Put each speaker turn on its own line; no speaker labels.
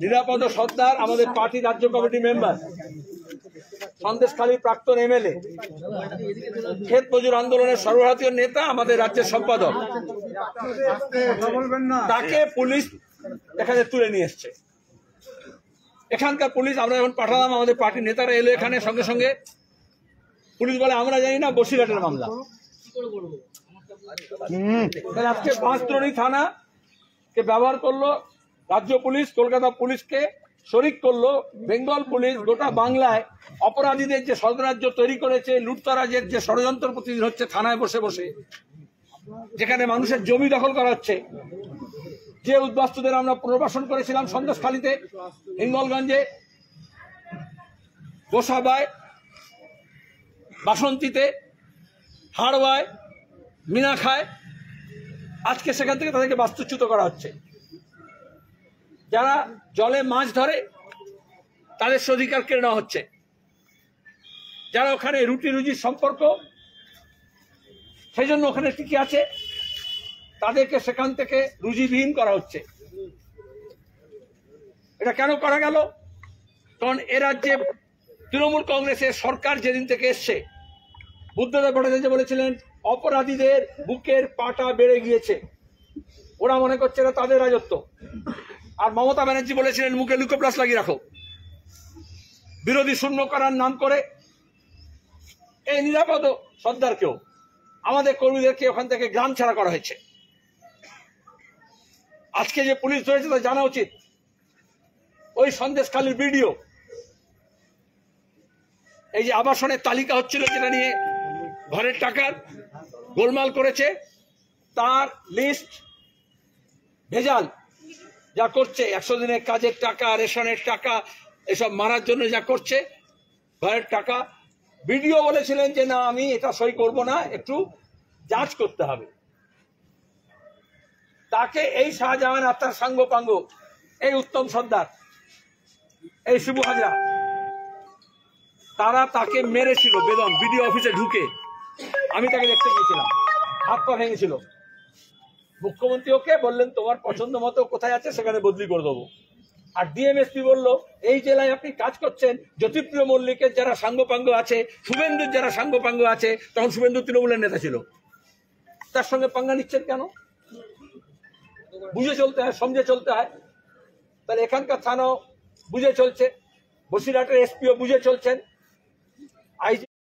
নিরাপদ সর্দার আমাদের পার্টি রাজ্য কমিটি মেম্বার, সন্দেশখালীর প্রাক্তন এমএলএ, ক্ষেত মজুর আন্দোলনের সর্বভারতীয় নেতা, আমাদের রাজ্যের সম্পাদক, তাকে পুলিশ এখানে তুলে নিয়ে এসছে। এখানকার পুলিশ আমরা যখন পাঠালাম, আমাদের পার্টির নেতারা এলো এখানে, সঙ্গে সঙ্গে পুলিশ বলে আমরা জানি না, বসিরহাটের মামলা। আজকে পাঁচতরণী থানাকে ব্যবহার করলো রাজ্য পুলিশ, কলকাতা পুলিশকে শরিক করলো বেঙ্গল পুলিশ। গোটা বাংলায় অপরাধীদের যে ষড়যন্ত্র তৈরি করেছে, লুটতরাজের যে ষড়যন্ত্র প্রতিদিন হচ্ছে থানায় বসে বসে, যেখানে মানুষের জমি দখল করা হচ্ছে, যে উদ্বাস্তুদের আমরা পুনর্বাসন করেছিলাম সন্দেশখালীতে, হিঙ্গলগঞ্জে, গোসাবায়, বাসন্তীতে, হাড়ওয়ায়, মিনাখায়, আজকে সেখান থেকে তাদেরকে বাস্তুচ্যুত করা হচ্ছে। যারা জলে মাছ ধরে তাদের অধিকার কেড়ে নেওয়া হচ্ছে। যারা ওখানে রুটি রুজির সম্পর্ক, সেই জন্য ওখানে টিকে আছে, তাদেরকে সেখান থেকে রুজিবিহীন করা হচ্ছে। এটা কেন করা গেল? কারণ এ রাজ্যে তৃণমূল কংগ্রেসের সরকার যেদিন থেকে এসছে, বুদ্ধদেব ভট্টাচার্য বলেছিলেন অপরাধীদের বুকের পাটা বেড়ে গিয়েছে, ওরা মনে করছে এটা তাদের রাজত্ব। আর মমতা ব্যানার্জি বলেছিলেন মুখে লুকোপ্লাস লাগিয়ে রাখো। বিরোধী শূন্য করার নাম করে এই নিরাপদ সর্দারকেও, আমাদের কর্মীদেরকে ওখান থেকে গ্রাম ছাড়া করা হয়েছে। আজকে যে পুলিশ ধরেছে তা জানা উচিত। ওই সন্দেশখালীর ভিডিও, এই যে আবাসনের তালিকা হচ্ছিল, যেটা নিয়ে ঘরের টাকার গোলমাল করেছে, তার লিস্ট ভেজাল যা করছে, 100 দিনের কাজের টাকা, রেশনের টাকা, এসব মারার জন্য যা করছে, ঘরের টাকা। ভিডিও বলেছিলেন যে না আমি এটা সই করব না, একটু যাচ করতে হবে। তাকে এই শাহজাহান আত্মার সাঙ্গপাঙ্গ, এই উত্তম সর্দার, এই শিবু হাজরা, তারা তাকে মেরেছিল বেদম বিডিও অফিসে ঢুকে। আমি তাকে দেখতে গিয়েছিলাম, হাত পা ভেঙেছিল। মুখ্যমন্ত্রী ওকে বললেন তোমার পছন্দ মতো কোথায় আছে সেখানে বদলি করে দেবো। আর ডিএমএসপি বলল এই জেলায় আপনি কাজ করছেন, জ্যোতিপ্রিয় মল্লিকের যারা সাঙ্গপাঙ্গ আছে, শুভেন্দুর যারা সাঙ্গপাঙ্গ আছে, তখন শুভেন্দু তৃণমূলের নেতা ছিল, তার সঙ্গে পাঙ্গা নিচ্ছেন কেন? বুঝে চলতে হয়, সমঝে চলতে হয়। তাহলে এখানকার থানাও বুঝে চলছে, বসিরহাটের এসপিও বুঝে চলছেন,